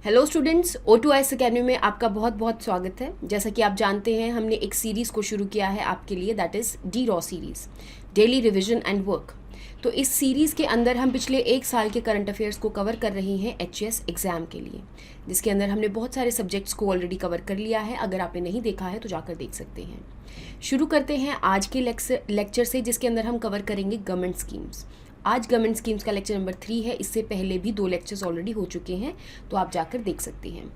Hello students, O2IS academy में आपका बहुत बहुत स्वागत है। जैसा कि आप जानते हैं, हमने एक सीरीज़ को शुरू किया है आपके लिए, that is DRAW series, daily revision and work. तो इस सीरीज़ के अंदर हम पिछले एक साल के करंट अफेयर्स को कवर कर रहे हैं HAS एग्ज़ाम के लिए, जिसके अंदर हमने बहुत सारे सब्जेक्ट्स को ऑलरेडी कवर कर लिया है। अगर आपने नहीं देखा है तो जाकर देख सकते हैं। शुरू करते हैं आज के लेक्चर से, जिसके अंदर हम कवर करेंगे गवर्नमेंट स्कीम्स। आज गवर्नमेंट स्कीम्स का लेक्चर नंबर 3 है। इससे पहले भी 2 लेक्चर्स ऑलरेडी हो चुके हैं, तो आप जाकर देख सकते हैं।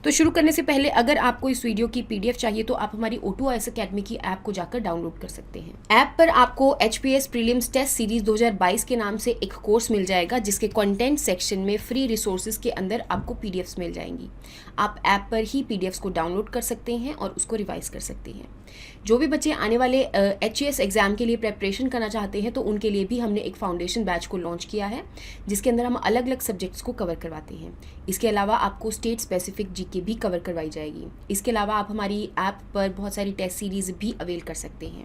तो शुरू करने से पहले अगर आपको इस वीडियो की PDF चाहिए तो आप हमारी O2IS अकेडमी की ऐप को जाकर डाउनलोड कर सकते हैं। ऐप पर आपको HPS प्रीलिम्स टेस्ट सीरीज 2022 के नाम से एक कोर्स मिल जाएगा, जिसके कंटेंट सेक्शन में फ्री रिसोर्सेज के अंदर आपको PDFs मिल जाएंगी। आप ऐप पर ही PDFs को डाउनलोड कर सकते हैं और उसको रिवाइज कर सकते हैं। जो भी बच्चे आने वाले HAS एग्जाम के लिए प्रेपरेशन करना चाहते हैं तो उनके लिए भी हमने एक फाउंडेशन बैच को लॉन्च किया है, जिसके अंदर हम अलग अलग सब्जेक्ट्स को कवर करवाते हैं। इसके अलावा आपको स्टेट स्पेसिफिक GK भी कवर करवाई जाएगी। इसके अलावा आप हमारी ऐप पर बहुत सारी टेस्ट सीरीज भी अवेल कर सकते हैं।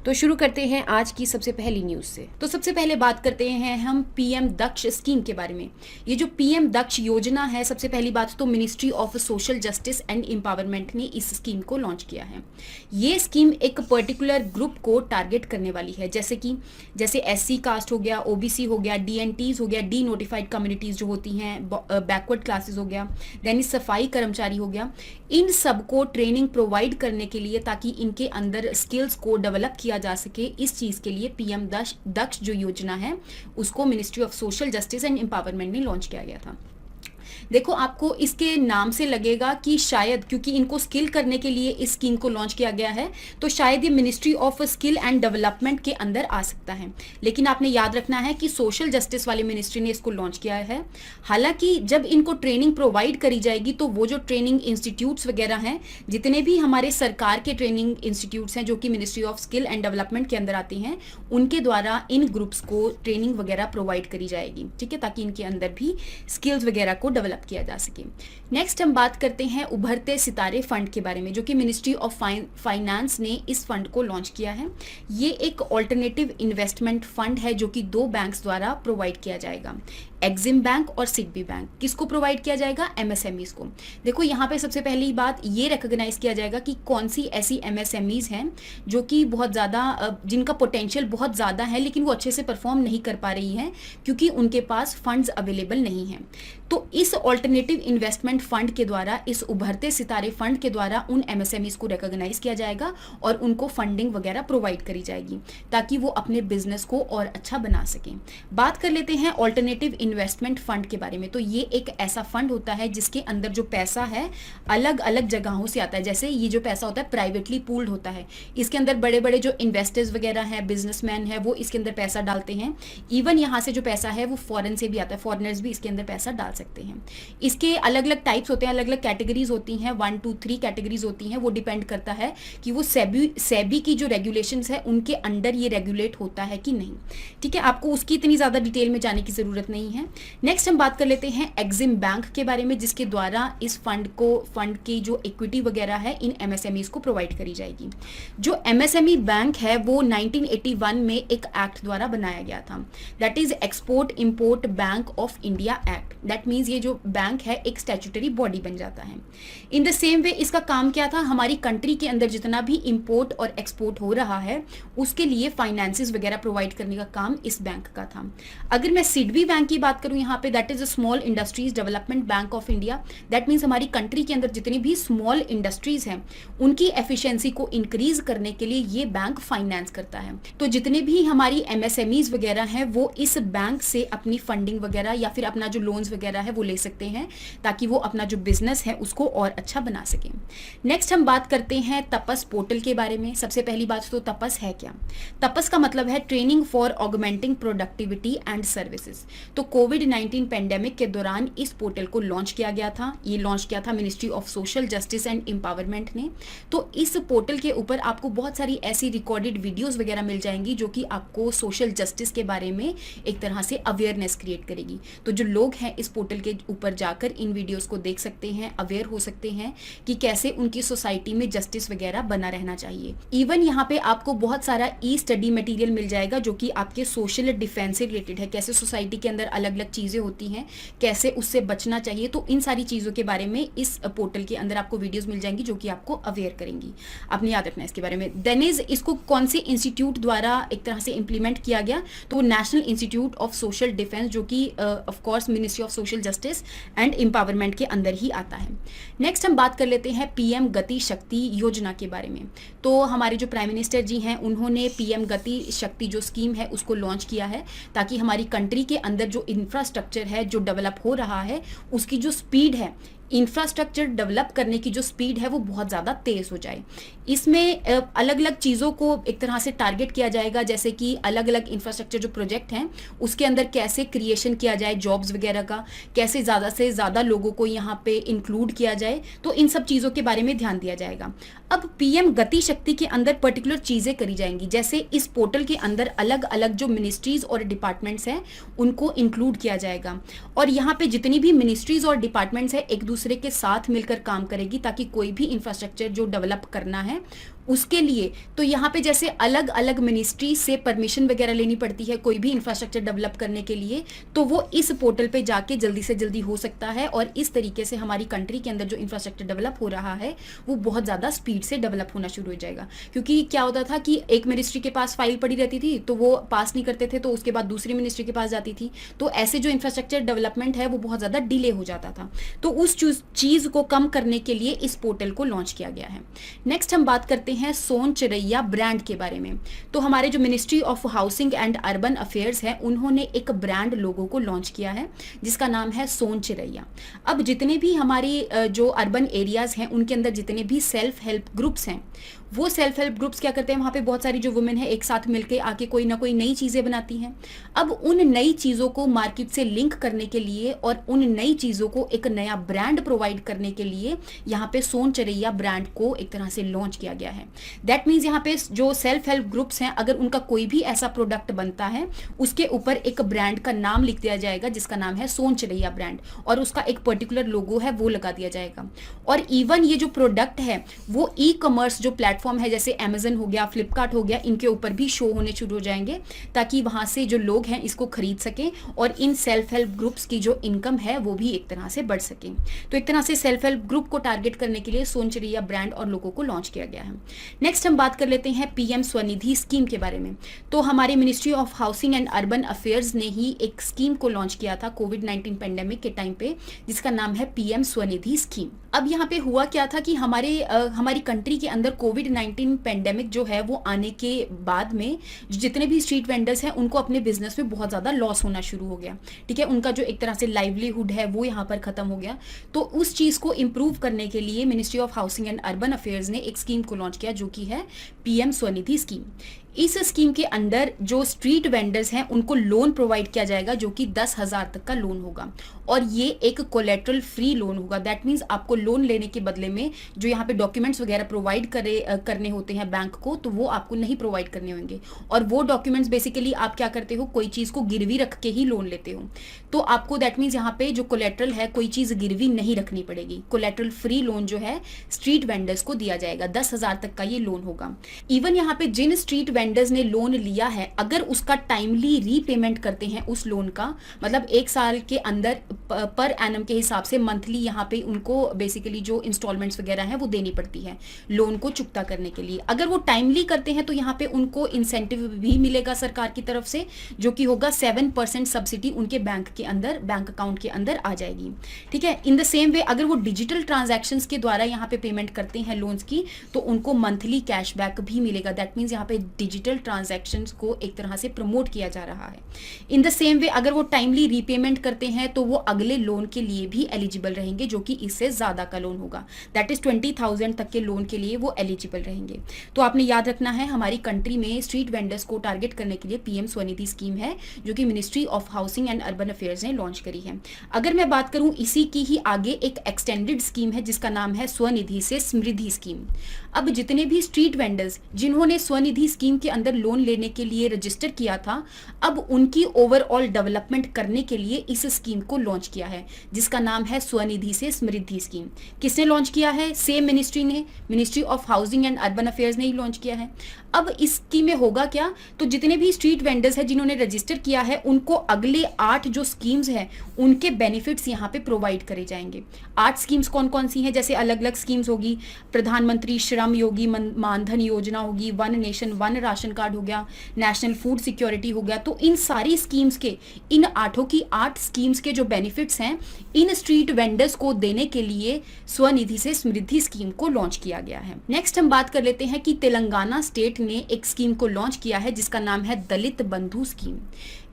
तो शुरू करते हैं आज की सबसे पहली न्यूज़ से। तो सबसे पहले बात करते हैं हम PM दक्ष स्कीम के बारे में। ये जो PM दक्ष योजना है, सबसे पहली बात तो ministry of social justice and empowerment ने इस स्कीम को लॉन्च किया है। ये स्कीम एक पर्टिकुलर ग्रुप को टारगेट करने वाली है, जैसे SC कास्ट हो गया, OBC हो गया, DNTs हो गया, डी नोटिफाइड कम्युनिटीज जो होती हैं, बैकवर्ड क्लासेस हो गया, देन सफाई कर्मचारी हो गया। इन सबको ट्रेनिंग प्रोवाइड करने के लिए, ताकि इनके अंदर स्किल्स को डेवलप किया जा सके, इस चीज़ के लिए PM दक्ष जो योजना है उसको ministry of social justice and empowerment ने लॉन्च किया गया था। देखो, आपको इसके नाम से लगेगा कि शायद क्योंकि इनको स्किल करने के लिए इस स्कीम को लॉन्च किया गया है, तो शायद ये ministry of skill and development के अंदर आ सकता है। लेकिन आपने याद रखना है कि सोशल जस्टिस वाली मिनिस्ट्री ने इसको लॉन्च किया है। हालांकि जब इनको ट्रेनिंग प्रोवाइड करी जाएगी तो वो जो ट्रेनिंग इंस्टीट्यूट्स वगैरह हैं, जितने भी हमारे सरकार के ट्रेनिंग इंस्टीट्यूट्स हैं जो कि ministry of skill and development के अंदर आते हैं, उनके द्वारा इन ग्रुप्स को ट्रेनिंग वगैरह प्रोवाइड करी जाएगी, ठीक है, ताकि इनके अंदर भी स्किल्स वगैरह को डेवलप किया जा सके। नेक्स्ट हम बात करते हैं उभरते सितारे फंड के बारे में, जो कि मिनिस्ट्री ऑफ फाइनेंस ने इस फंड को लॉन्च किया है। ये एक ऑल्टरनेटिव इन्वेस्टमेंट फंड है जो कि 2 बैंक्स द्वारा प्रोवाइड किया जाएगा, एक्जिम बैंक और सिडबी बैंक। किसको प्रोवाइड किया जाएगा? MSMEs को। देखो, यहाँ पे सबसे पहली बात ये रिकॉग्नाइज किया जाएगा कि कौन सी ऐसी MSMEs हैं जो कि बहुत ज़्यादा, जिनका पोटेंशियल बहुत ज़्यादा है, लेकिन वो अच्छे से परफॉर्म नहीं कर पा रही हैं क्योंकि उनके पास फंड्स अवेलेबल नहीं हैं। तो इस ऑल्टरनेटिव इन्वेस्टमेंट फंड के द्वारा, इस उभरते सितारे फंड के द्वारा उन MSMEs को रिकॉग्नाइज किया जाएगा और उनको फंडिंग वगैरह प्रोवाइड करी जाएगी, ताकि वो अपने बिजनेस को और अच्छा बना सकें। बात कर लेते हैं ऑल्टरनेटिव इन्वेस्टमेंट फंड के बारे में। तो ये एक ऐसा फंड होता है जिसके अंदर जो पैसा है अलग अलग जगहों से आता है। जैसे ये जो पैसा होता है प्राइवेटली पूल्ड होता है, इसके अंदर बड़े बड़े जो इन्वेस्टर्स वगैरह हैं, बिजनेसमैन है, वो इसके अंदर पैसा डालते हैं। इवन यहाँ से जो पैसा है वो फॉरेन से भी आता है, फॉरेनर्स भी इसके अंदर पैसा डाल सकते हैं। इसके अलग अलग टाइप्स होते हैं, अलग अलग कैटेगरीज होती हैं, 1 2 3 कैटेगरीज होती हैं। वो डिपेंड करता है कि वो सेबी की जो रेगुलेशंस है उनके अंडर ये रेगुलेट होता है कि नहीं, ठीक है। आपको उसकी इतनी ज़्यादा डिटेल में जाने की ज़रूरत नहीं है। नेक्स्ट हम बात कर लेते हैं एक्जिम बैंक के बारे में, जिसके द्वारा इस फंड की जो इक्विटी वगैरह है इन MSMEs को प्रोवाइड करी जाएगी। जो MSME बैंक है वो 1981 में एक एक्ट द्वारा बनाया गया था, that is export import bank of India act. That means ये जो बैंक है एक स्टैट्यूटरी बॉडी बन जाता है। इन द सेम वे इसका काम क्या था? हमारी कंट्री के अंदर जितना भी इंपोर्ट और एक्सपोर्ट हो रहा है उसके लिए फाइनेंसेस वगैरह प्रोवाइड करने का काम इस बैंक का था। अगर मैं सिडबी बैंक की बात करूं यहाँ पे, that is a small industries development bank of India. That means हमारी कंट्री के अंदर जितनी भी स्मॉल इंडस्ट्रीज हैं उनकी एफिशिएंसी को इंक्रीज करने के लिए ये बैंक फाइनेंस करता है। तो जितने भी हमारी MSMEs वगैरह हैं वो इस बैंक से अपनी फंडिंग वगैरह या फिर अपना जो लोन्स वगैरह है वो ले सकते हैं, ताकि वो अपना जो बिजनेस है उसको और अच्छा बना सकें। नेक्स्ट हम बात करते हैं तपस पोर्टल के बारे में। सबसे पहली बात तो तपस है क्या? तपस का मतलब है training for augmenting productivity and services. तो कोविड-19 पेंडेमिक के दौरान इस पोर्टल को लॉन्च किया गया था। ये लॉन्च किया था ministry of social justice and empowerment ने। तो इस पोर्टल के ऊपर आपको बहुत सारी ऐसी रिकॉर्डेड वीडियोस वगैरह मिल जाएंगी जो कि आपको सोशल जस्टिस के बारे में एक तरह से अवेयरनेस क्रिएट करेगी। तो जो लोग हैं इस पोर्टल के ऊपर जाकर इन वीडियोस को देख सकते हैं, अवेयर हो सकते हैं कि कैसे उनकी सोसाइटी में जस्टिस वगैरह बना रहना चाहिए। इवन यहाँ पे आपको बहुत सारा ई स्टडी मटेरियल मिल जाएगा जो कि आपके सोशल डिफेंस से रिलेटेड है, कैसे सोसाइटी के अंदर अलग अलग चीज़ें होती हैं, कैसे उससे बचना चाहिए, तो इन सारी चीज़ों के बारे में इस पोर्टल के अंदर आपको वीडियोस मिल जाएंगी जो कि आपको अवेयर करेंगी। आपने याद रखना है इसके बारे में। देन इज इसको कौन से इंस्टीट्यूट द्वारा एक तरह से इंप्लीमेंट किया गया, तो national institute of social defence, जो कि of course ministry of social justice and empowerment के अंदर ही आता है। नेक्स्ट हम बात कर लेते हैं पीएम गति शक्ति योजना के बारे में। तो हमारे जो प्राइम मिनिस्टर जी हैं उन्होंने पीएम गति शक्ति जो स्कीम है उसको लॉन्च किया है, ताकि हमारी कंट्री के अंदर जो इंफ्रास्ट्रक्चर है जो डेवलप हो रहा है उसकी जो स्पीड है, इंफ्रास्ट्रक्चर डेवलप करने की जो स्पीड है वो बहुत ज़्यादा तेज़ हो जाए। इसमें अलग अलग चीज़ों को एक तरह से टारगेट किया जाएगा, जैसे कि अलग अलग इंफ्रास्ट्रक्चर जो प्रोजेक्ट हैं उसके अंदर कैसे क्रिएशन किया जाए जॉब्स वगैरह का, कैसे ज़्यादा से ज़्यादा लोगों को यहाँ पे इंक्लूड किया जाए, तो इन सब चीज़ों के बारे में ध्यान दिया जाएगा। अब पीएम गति शक्ति के अंदर पर्टिकुलर चीज़ें करी जाएंगी, जैसे इस पोर्टल के अंदर अलग अलग जो मिनिस्ट्रीज़ और डिपार्टमेंट्स हैं उनको इंक्लूड किया जाएगा, और यहाँ पे जितनी भी मिनिस्ट्रीज़ और डिपार्टमेंट्स हैं एक दूसरे के साथ मिलकर काम करेगी, ताकि कोई भी इंफ्रास्ट्रक्चर जो डेवलप करना है उसके लिए, तो यहाँ पे जैसे अलग अलग मिनिस्ट्री से परमिशन वगैरह लेनी पड़ती है कोई भी इंफ्रास्ट्रक्चर डेवलप करने के लिए, तो वो इस पोर्टल पे जाके जल्दी से जल्दी हो सकता है, और इस तरीके से हमारी कंट्री के अंदर जो इंफ्रास्ट्रक्चर डेवलप हो रहा है वो बहुत ज़्यादा स्पीड से डेवलप होना शुरू हो जाएगा। क्योंकि क्या होता था कि एक मिनिस्ट्री के पास फाइल पड़ी रहती थी तो वो पास नहीं करते थे, तो उसके बाद दूसरी मिनिस्ट्री के पास जाती थी, तो ऐसे जो इंफ्रास्ट्रक्चर डेवलपमेंट है वो बहुत ज़्यादा डिले हो जाता था। तो उस चीज़ को कम करने के लिए इस पोर्टल को लॉन्च किया गया है। नेक्स्ट हम बात करते हैं सोन चिरैया ब्रांड के बारे में। तो हमारे जो ministry of housing and urban affairs है उन्होंने एक ब्रांड लोगो को लॉन्च किया है जिसका नाम है सोन चिरैया। अब जितने भी हमारी जो अर्बन एरियाज हैं उनके अंदर जितने भी सेल्फ हेल्प ग्रुप्स हैं, वो सेल्फ हेल्प ग्रुप्स क्या करते हैं, वहाँ पे बहुत सारी जो वुमेन है एक साथ मिलकर आके कोई ना कोई नई चीज़ें बनाती हैं। अब उन नई चीज़ों को मार्केट से लिंक करने के लिए और उन नई चीज़ों को एक नया ब्रांड प्रोवाइड करने के लिए यहाँ पे सोन चिरैया ब्रांड को एक तरह से लॉन्च किया गया है। दैट मीन्स यहाँ पे जो सेल्फ हेल्प ग्रुप्स हैं अगर उनका कोई भी ऐसा प्रोडक्ट बनता है उसके ऊपर एक ब्रांड का नाम लिख दिया जाएगा जिसका नाम है सोन चिरैया ब्रांड, और उसका एक पर्टिकुलर लोगो है वो लगा दिया जाएगा। और इवन ये जो प्रोडक्ट है वो ई कॉमर्स जो प्लेटफॉर्म है जैसे अमेजन हो गया, फ्लिपकार्ट हो गया, इनके ऊपर भी शो होने शुरू हो जाएंगे, ताकि वहां से जो लोग हैं इसको खरीद सकें और इन सेल्फ हेल्प ग्रुप्स की जो इनकम है वो भी एक तरह से बढ़ सके। तो एक तरह से सेल्फ हेल्प ग्रुप को टारगेट करने के लिए सोन चिरैया ब्रांड और लोगों को लॉन्च किया गया है। नेक्स्ट हम बात कर लेते हैं पीएम स्वनिधि स्कीम के बारे में। तो हमारे ministry of housing and urban affairs ने ही एक स्कीम को लॉन्च किया था कोविड-19 पेंडेमिक के टाइम पे, जिसका नाम है पीएम स्वनिधि स्कीम। अब यहाँ पे हुआ क्या था कि हमारी कंट्री के अंदर कोविड-19 पेंडेमिक जो है वो आने के बाद में जितने भी स्ट्रीट वेंडर्स हैं उनको अपने बिजनेस में बहुत ज़्यादा लॉस होना शुरू हो गया। ठीक है, उनका जो एक तरह से लाइवलीहुड है वो यहाँ पर ख़त्म हो गया। तो उस चीज़ को इम्प्रूव करने के लिए ministry of housing and urban affairs ने एक स्कीम को लॉन्च किया जो कि है पीएम स्वनिधि स्कीम। इस स्कीम के अंदर जो स्ट्रीट वेंडर्स हैं उनको लोन प्रोवाइड किया जाएगा जो कि 10,000 तक का लोन होगा, और ये एक कोलेट्रल फ्री लोन होगा। दैट मीन्स आपको लोन लेने के बदले में जो यहाँ पे डॉक्यूमेंट्स वगैरह प्रोवाइड करने होते हैं बैंक को, तो वो आपको नहीं प्रोवाइड करने होंगे। और वो डॉक्यूमेंट्स बेसिकली आप क्या करते हो, कोई चीज़ को गिरवी रख के ही लोन लेते हो, तो आपको दैट मीन्स यहाँ पे जो कोलेट्रल है कोई चीज़ गिरवी नहीं रखनी पड़ेगी। कोलेट्रल फ्री लोन जो है स्ट्रीट वेंडर्स को दिया जाएगा, 10,000 तक का ये लोन होगा। इवन यहाँ पे जिन स्ट्रीट वेंडर्स ने लोन लिया है अगर उसका टाइमली रीपेमेंट करते हैं उस लोन का, मतलब 1 साल के अंदर पर एनम के हिसाब से मंथली यहाँ पे उनको बेसिकली जो इंस्टॉलमेंट्स वगैरह हैं वो देनी पड़ती है लोन को चुकता करने के लिए। अगर वो टाइमली करते हैं तो यहाँ पे उनको इंसेंटिव भी मिलेगा सरकार की तरफ से, जो कि होगा 7% सब्सिडी उनके बैंक अकाउंट के अंदर आ जाएगी। ठीक है, इन द सेम वे अगर वो डिजिटल ट्रांजैक्शंस के द्वारा यहाँ पे पेमेंट करते हैं लोन्स की तो उनको मंथली कैशबैक भी मिलेगा। दैट मीन्स यहाँ पे डिजिटल ट्रांजैक्शंस को एक तरह से प्रमोट किया जा रहा है। इन द सेम वे अगर वो टाइमली रीपेमेंट करते हैं तो वो अगले लोन के लिए भी एलिजिबल रहेंगे जो कि इससे ज़्यादा का लोन होगा। दैट इज 20,000 तक के लोन के लिए वो एलिजिबल रहेंगे। तो आपने याद रखना है हमारी कंट्री में स्ट्रीट वेंडर्स को टारगेट करने के लिए पीएम स्वनिधि स्कीम है जो कि ministry of housing and urban affairs ने लॉन्च करी है। अगर मैं बात करूं इसी की ही आगे एक एक्सटेंडेड स्कीम है जिसका नाम है स्वनिधि से समृद्धि स्कीम। अब जितने भी स्ट्रीट वेंडर्स जिन्होंने स्वनिधि स्कीम के अंदर लोन लेने के लिए रजिस्टर किया था, अब उनकी ओवरऑल डेवलपमेंट करने के लिए इस स्कीम को लॉन्च किया है जिसका नाम है स्वनिधि से समृद्धि स्कीम। किसने लॉन्च किया है? सेम मिनिस्ट्री ने, ministry of housing and urban affairs ने ही लॉन्च किया है। अब इस स्कीम में होगा क्या, तो जितने भी स्ट्रीट वेंडर्स हैं जिन्होंने रजिस्टर किया है उनको अगले 8 जो स्कीम्स हैं उनके बेनिफिट्स यहाँ पे प्रोवाइड करे जाएंगे। 8 स्कीम्स कौन कौन सी हैं, जैसे अलग अलग स्कीम्स होगी, प्रधानमंत्री श्रम योगी मानधन योजना होगी, one nation one ration card हो गया, नेशनल फूड सिक्योरिटी हो गया। तो इन सारी स्कीम्स के, इन 8 स्कीम्स के जो बेनिफिट्स हैं इन स्ट्रीट वेंडर्स को देने के लिए स्वनिधि से समृद्धि स्कीम को लॉन्च किया गया है। नेक्स्ट हम बात कर लेते हैं कि तेलंगाना स्टेट ने एक स्कीम को लॉन्च किया है जिसका नाम है दलित बंधु स्कीम।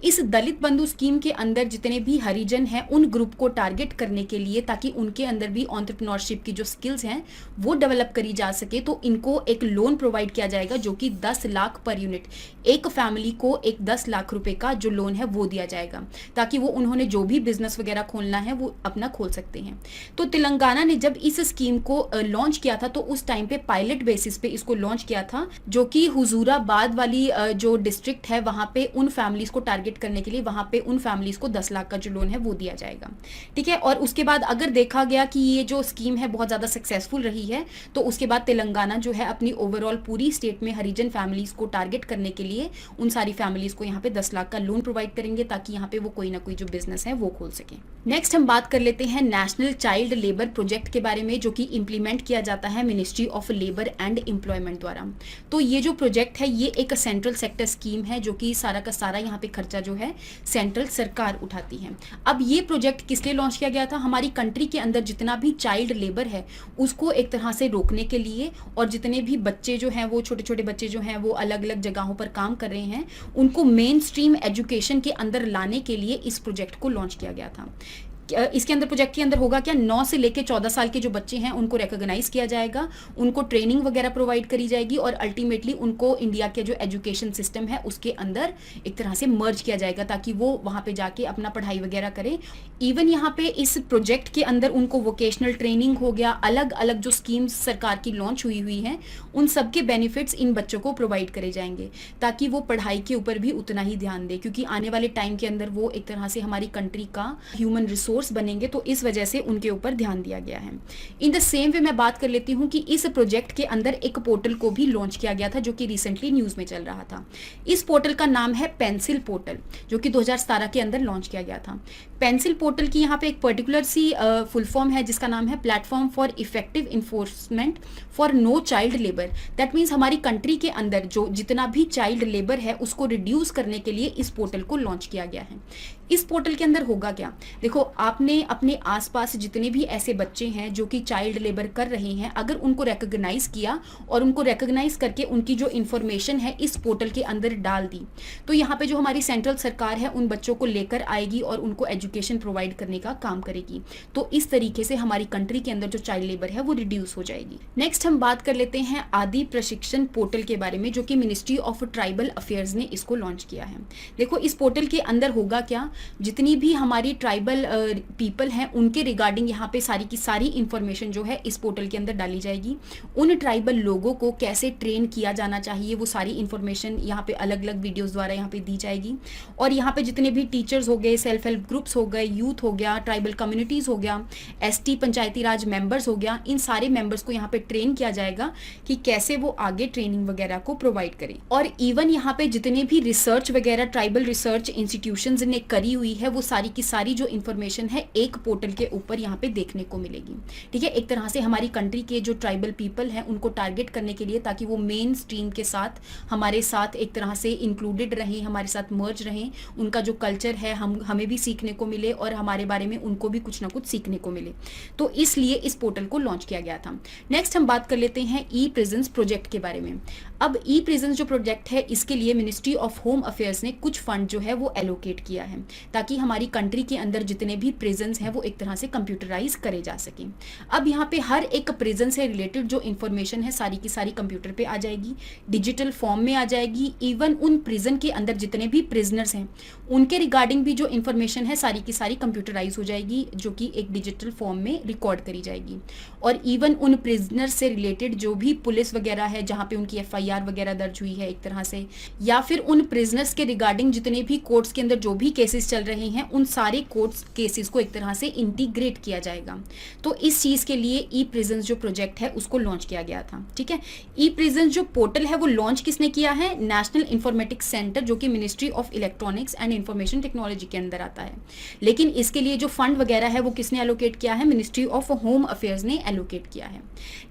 इस दलित बंधु स्कीम के अंदर जितने भी हरिजन हैं उन ग्रुप को टारगेट करने के लिए, ताकि उनके अंदर भी एंटरप्रेन्योरशिप की जो स्किल्स हैं वो डेवलप करी जा सके, तो इनको एक लोन प्रोवाइड किया जाएगा जो कि 10 लाख पर यूनिट, एक फैमिली को एक 10 लाख रुपए का जो लोन है वो दिया जाएगा, ताकि वो उन्होंने जो भी बिजनेस वगैरह खोलना है वो अपना खोल सकते हैं। तो तेलंगाना ने जब इस स्कीम को लॉन्च किया था तो उस टाइम पे पायलट बेसिस पे इसको लॉन्च किया था, जो कि हुजूराबाद वाली जो डिस्ट्रिक्ट है वहां पे उन फैमिलीज को टारगेट करने के लिए वहां पे उन फैमिलीज को 10 लाख का जो लोन है वो दिया जाएगा। ठीक है, और उसके बाद अगर देखा गया कि ये जो स्कीम है बहुत ज्यादा सक्सेसफुल रही है तो उसके बाद तेलंगाना जो है अपनी ओवरऑल पूरी स्टेट में हरिजन फैमिलीज को टारगेट करने के लिए उन सारी फैमिलीज को यहाँ पे 10 लाख का लोन प्रोवाइड करेंगे, ताकि यहाँ पे वो कोई ना कोई जो बिजनेस है वो खोल सके। नेक्स्ट हम बात कर लेते हैं नेशनल चाइल्ड लेबर प्रोजेक्ट के बारे में, जो कि इंप्लीमेंट किया जाता है ministry of labour and employment द्वारा। तो ये जो प्रोजेक्ट है ये एक सेंट्रल सेक्टर स्कीम है जो कि सारा का सारा यहाँ पे खर्चा जो है सेंट्रल सरकार उठाती है। अब ये प्रोजेक्ट किस लिए लॉन्च किया गया था, हमारी कंट्री के अंदर जितना भी चाइल्ड लेबर है उसको एक तरह से रोकने के लिए, और जितने भी बच्चे जो हैं वो छोटे छोटे बच्चे जो हैं वो अलग अलग जगहों पर काम कर रहे हैं उनको मेन स्ट्रीम एजुकेशन के अंदर लाने के लिए इस प्रोजेक्ट को लॉन्च किया गया था। इसके अंदर प्रोजेक्ट के अंदर होगा क्या, 9 से लेके 14 साल के जो बच्चे हैं उनको रिकॉग्नाइज किया जाएगा, उनको ट्रेनिंग वगैरह प्रोवाइड करी जाएगी और अल्टीमेटली उनको इंडिया के जो एजुकेशन सिस्टम है उसके अंदर एक तरह से मर्ज किया जाएगा, ताकि वो वहां पे जाके अपना पढ़ाई वगैरह करें। इवन यहाँ पे इस प्रोजेक्ट के अंदर उनको वोकेशनल ट्रेनिंग हो गया, अलग अलग जो स्कीम्स सरकार की लॉन्च हुई हैं उन सबके बेनिफिट्स इन बच्चों को प्रोवाइड करे जाएंगे, ताकि वो पढ़ाई के ऊपर भी उतना ही ध्यान दे, क्योंकि आने वाले टाइम के अंदर वो एक तरह से हमारी कंट्री का ह्यूमन रिसोर्स बनेंगे, तो इस वजह से उनके ऊपर ध्यान दिया गया है। इन द सेम वे मैं बात कर लेती हूँ कि इस प्रोजेक्ट के अंदर एक पोर्टल को भी लॉन्च किया गया था जो कि रिसेंटली न्यूज में चल रहा था। इस पोर्टल का नाम है पेंसिल पोर्टल, जो कि 2017 के अंदर लॉन्च किया गया था। पेंसिल पोर्टल की यहाँ पे एक पर्टिकुलर सी फुल फॉर्म है जिसका नाम है platform for effective enforcement for no child labour. That means हमारी कंट्री के अंदर जो जितना भी चाइल्ड लेबर है उसको रिड्यूस करने के लिए इस पोर्टल को लॉन्च किया गया है। इस पोर्टल के अंदर होगा क्या, देखो आपने अपने आसपास जितने भी ऐसे बच्चे हैं जो कि चाइल्ड लेबर कर रहे हैं, अगर उनको रिकॉग्नाइज किया और उनको रिकॉग्नाइज करके उनकी जो इन्फॉर्मेशन है इस पोर्टल के अंदर डाल दी, तो यहाँ पे जो हमारी सेंट्रल सरकार है उन बच्चों को लेकर आएगी और उनको एजुकेशन प्रोवाइड करने का काम करेगी। तो इस तरीके से हमारी कंट्री के अंदर जो चाइल्ड लेबर है वो रिड्यूस हो जाएगी। नेक्स्ट हम बात कर लेते हैं आदि प्रशिक्षण पोर्टल के बारे में, जो कि मिनिस्ट्री ऑफ ट्राइबल अफेयर्स ने इसको लॉन्च किया है। देखो इस पोर्टल के अंदर होगा क्या, जितनी भी हमारी ट्राइबल पीपल हैं उनके रिगार्डिंग यहाँ पे सारी की सारी इंफॉर्मेशन जो है इस पोर्टल के अंदर डाली जाएगी। उन ट्राइबल लोगों को कैसे ट्रेन किया जाना चाहिए वो सारी इंफॉर्मेशन यहाँ पे अलग अलग वीडियोस द्वारा यहाँ पे दी जाएगी। और यहाँ पे जितने भी टीचर्स हो गए, सेल्फ हेल्प ग्रुप्स हो गए, यूथ हो गया, ट्राइबल कम्युनिटीज हो गया, एसटी पंचायती राज मेंबर्स हो गया, इन सारे मेंबर्स को यहाँ पे ट्रेन किया जाएगा कि कैसे वो आगे ट्रेनिंग वगैरह को प्रोवाइड करें। और इवन यहाँ पे जितने भी रिसर्च वगैरह ट्राइबल रिसर्च इंस्टीट्यूशंस ने करी हुई है वो सारी की सारी जो इन्फॉर्मेशन है एक पोर्टल के ऊपर यहाँ पे देखने को मिलेगी। ठीक है, एक तरह से हमारी कंट्री के जो ट्राइबल पीपल हैं उनको टारगेट करने के लिए, ताकि वो मेन स्ट्रीम के साथ हमारे साथ एक तरह से इंक्लूडेड रहें, हमारे साथ मर्ज रहें, उनका जो कल्चर है हमें भी सीखने को मिले और हमारे बारे में उनको भी कुछ ना कुछ सीखने को मिले। तो इसलिए इस पोर्टल को लॉन्च किया गया था। नेक्स्ट हम बात कर लेते हैं ई प्रिजन्स प्रोजेक्ट के बारे में। अब ई प्रिजन्स जो प्रोजेक्ट है इसके लिए मिनिस्ट्री ऑफ होम अफेयर्स ने कुछ फंड जो है वो एलोकेट किया है, ताकि हमारी कंट्री के अंदर जितने भी प्रिजन्स हैं वो एक तरह से कंप्यूटराइज करे जा सकें। अब यहाँ पे हर एक प्रिजन से रिलेटेड जो इन्फॉर्मेशन है सारी की सारी कंप्यूटर पे आ जाएगी, डिजिटल फॉर्म में आ जाएगी। इवन उन प्रिजन के अंदर जितने भी प्रिजनर्स हैं उनके रिगार्डिंग भी जो इन्फॉर्मेशन है सारी सारी की सारी कंप्यूटराइज हो जाएगी, जो कि एक डिजिटल फॉर्म में रिकॉर्ड करी जाएगी। और इवन उन प्रिजनर से रिलेटेड जो भी पुलिस वगैरह है, जहाँ पे उनकी FIR वगैरह दर्ज हुई है एक तरह से, या फिर उन प्रिजनर्स के रिगार्डिंग जितने भी कोर्ट्स के अंदर जो भी केसेस चल रहे हैं, उन सारे कोर्ट्स केसेस को एक तरह से इंटीग्रेट किया जाएगा। तो इस चीज़ के लिए ई प्रिजन्स जो प्रोजेक्ट है उसको लॉन्च किया गया था। ठीक है, ई प्रिजन्स जो पोर्टल है वो लॉन्च किसने किया है? नेशनल इंफॉर्मेटिक्स सेंटर, जो कि ministry of electronics and information technology के अंदर आता है। लेकिन इसके लिए जो फंड वगैरह है वो किसने एलोकेट किया है? मिनिस्ट्री ऑफ होम अफेयर्स ने एलोकेट किया है।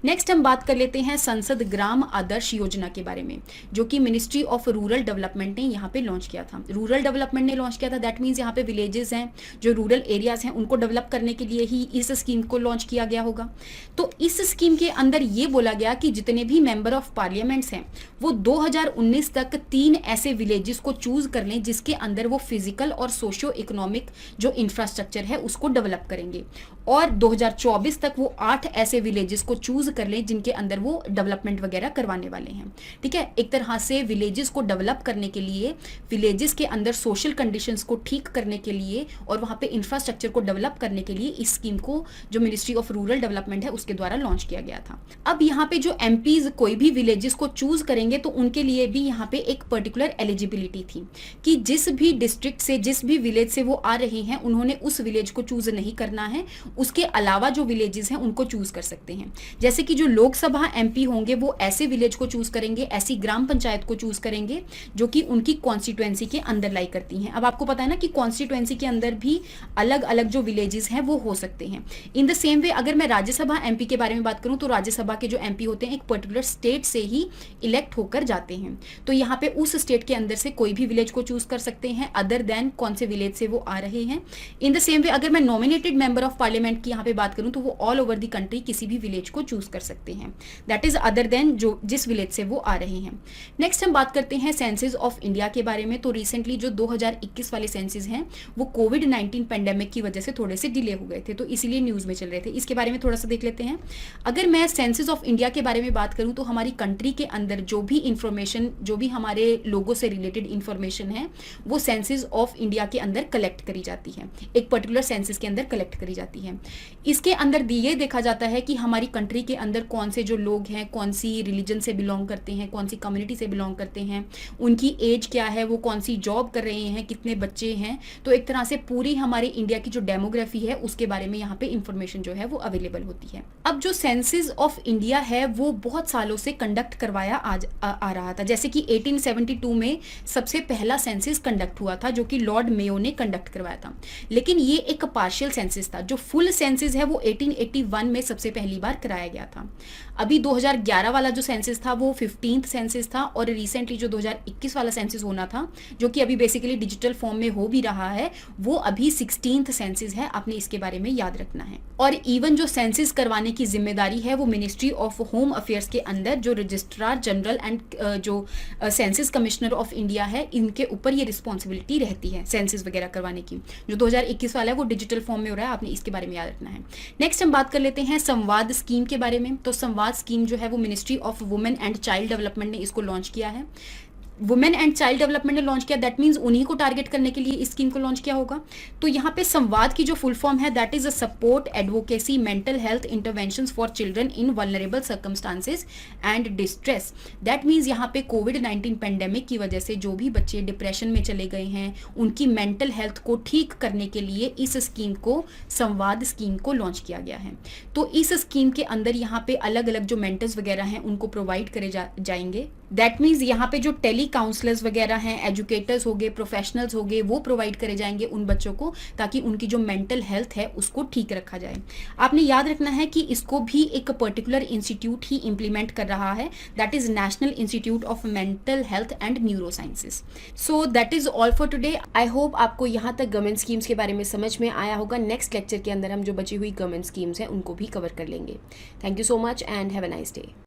नेक्स्ट हम बात कर लेते हैं संसद ग्राम आदर्श योजना के बारे में, जो कि मिनिस्ट्री ऑफ रूरल डेवलपमेंट ने यहाँ पे लॉन्च किया था। रूरल डेवलपमेंट ने लॉन्च किया था, दैट मीन्स यहाँ पे विलेजेस हैं, जो रूरल एरियाज हैं, उनको डेवलप करने के लिए ही इस स्कीम को लॉन्च किया गया होगा। तो इस स्कीम के अंदर ये बोला गया कि जितने भी मेंबर ऑफ पार्लियामेंट्स हैं वो 2019 तक 3 ऐसे विलेजेस को चूज कर लें जिसके अंदर वो फिजिकल और सोशियो इकोनॉमिक जो इंफ्रास्ट्रक्चर है उसको डेवलप करेंगे, और 2024 तक वो 8 ऐसे विलेजेस को चूज कर लें जिनके अंदर वो डेवलपमेंट वगैरह करवाने वाले हैं। ठीक है, एक तरह से विलेजेस को डेवलप करने के लिए, विलेजेस के अंदर सोशल कंडीशंस को ठीक करने के लिए और वहाँ पे इंफ्रास्ट्रक्चर को डेवलप करने के लिए इस स्कीम को जो मिनिस्ट्री ऑफ रूरल डेवलपमेंट है उसके द्वारा लॉन्च किया गया था। अब यहाँ पे जो MPs कोई भी विलेजेस को चूज करेंगे तो उनके लिए भी यहाँ पे एक पर्टिकुलर एलिजिबिलिटी थी कि जिस भी डिस्ट्रिक्ट से, जिस भी विलेज से वो आ रहे हैं, उन्होंने उस विलेज को चूज नहीं करना है, उसके अलावा जो विलेजेस हैं उनको चूज कर सकते हैं। जैसे कि जो लोकसभा MP होंगे वो ऐसे विलेज को चूज करेंगे, ऐसी ग्राम पंचायत को चूज करेंगे जो कि उनकी कॉन्स्टिट्यूएंसी के अंदर लाई करती हैं। अब आपको पता है ना कि कॉन्स्टिट्यूएंसी के अंदर भी अलग अलग जो विलेजेस हैं वो हो सकते हैं। इन द सेम वे अगर मैं राज्यसभा MP के बारे में बात करूं तो राज्यसभा के जो MP होते हैं एक पर्टिकुलर स्टेट से ही इलेक्ट होकर जाते हैं। तो यहाँ पे उस स्टेट के अंदर से कोई भी विलेज को चूज कर सकते हैं अदर देन कौन से विलेज से वो आ रहे हैं। इन द सेम वे अगर मैं नॉमिनेटेड मेंबर ऑफ पार्लियामेंट की यहाँ पे बात करूं तो वो ऑल ओवर द कंट्री किसी भी विलेज को चूज कर सकते हैं, दैट इज अदर देन जो जिस विलेज से वो आ रहे हैं। नेक्स्ट हम बात करते हैं सेंसस ऑफ इंडिया के बारे में। तो रिसेंटली जो 2021 वाले सेंसस हैं वो कोविड-19 पेंडेमिक की वजह से थोड़े से डिले हो गए थे, तो इसीलिए न्यूज में चल रहे थे। इसके बारे में थोड़ा सा देख लेते हैं। अगर मैं सेंसस ऑफ इंडिया के बारे में बात करूं तो हमारी कंट्री के अंदर जो भी इंफॉर्मेशन, जो भी हमारे लोगों से रिलेटेड इंफॉर्मेशन है वो सेंसस ऑफ इंडिया के अंदर कलेक्ट करी जाती है, एक पर्टिकुलर सेंसस के अंदर कलेक्ट करी जाती है। इसके अंदर ये देखा जाता है कि हमारी कंट्री के अंदर कौन से जो लोग हैं, कौन सी रिलीजन से बिलोंग करते हैं, कौन सी कम्युनिटी से बिलोंग करते हैं, उनकी एज क्या है, वो कौन सी जॉब कर रहे हैं, कितने बच्चे हैं। तो एक तरह से पूरी हमारे इंडिया की जो डेमोग्राफी है उसके बारे में यहाँ पे इंफॉर्मेशन जो है वो अवेलेबल होती है। अब जो सेंसस ऑफ इंडिया है वो बहुत सालों से कंडक्ट करवाया आ रहा था। जैसे कि 1872 में सबसे पहला सेंसस कंडक्ट हुआ था जो कि लॉर्ड मेयो ने कंडक्ट करवाया था, लेकिन ये एक पार्शियल सेंसस था। जो फुल सेंसस है वो 1881 में सबसे पहली बार कराया गया था। अभी 2011 वाला जो सेंसस था वो 15th सेंसस था, और रिसेंटली जो 2021 वाला सेंसस होना था जो कि अभी बेसिकली डिजिटल फॉर्म में हो भी रहा है वो अभी 16th सेंसस है। आपने इसके बारे में याद रखना है। और इवन जो सेंसस करवाने की जिम्मेदारी है वो मिनिस्ट्री ऑफ होम अफेयर्स के अंदर जो रजिस्ट्रार जनरल एंड जो सेंसस कमिश्नर ऑफ इंडिया है इनके ऊपर ये रिस्पॉन्सिबिलिटी रहती है सेंसस वगैरह करवाने की। जो 2021 वाला है वो डिजिटल फॉर्म में हो रहा है, आपने इसके बारे में याद रखना है। नेक्स्ट हम बात कर लेते हैं संवाद स्कीम के बारे में। तो संवाद स्कीम जो है वो ministry of women and child development ने इसको लॉन्च किया है। वुमेन एंड चाइल्ड डेवलपमेंट ने लॉन्च किया, दैट मीन्स उन्हीं को टारगेट करने के लिए इस स्कीम को लॉन्च किया होगा। तो यहाँ पे संवाद की जो फुल फॉर्म है that is a support advocacy mental health interventions for children in vulnerable circumstances and distress. That means यहाँ पे कोविड-19 पेंडेमिक की वजह से जो भी बच्चे डिप्रेशन में चले गए हैं उनकी मेंटल हेल्थ को ठीक करने के लिए इस स्कीम को, संवाद स्कीम को लॉन्च किया गया है। तो इस स्कीम के अंदर यहाँ पे अलग अलग जो मेंटर्स वगैरह हैं उनको प्रोवाइड करे जाएंगे। दैट मीन्स यहाँ पे जो टेली काउंसलर्स वगैरह हैं, एजुकेटर्स हो गए, प्रोफेशनल्स हो गए, वो प्रोवाइड करे जाएंगे उन बच्चों को ताकि उनकी जो मेंटल हेल्थ है उसको ठीक रखा जाए। आपने याद रखना है कि इसको भी एक पर्टिकुलर इंस्टीट्यूट ही इंप्लीमेंट कर रहा है, that is national institute of mental health and neuro sciences. So that is all for today. I hope आपको यहाँ तक गवर्नमेंट स्कीम्स के बारे में समझ में आया होगा। नेक्स्ट लेक्चर के अंदर हम जो बची हुई गवर्नमेंट स्कीम्स हैं उनको भी कवर कर लेंगे। Thank you so much and have a nice day.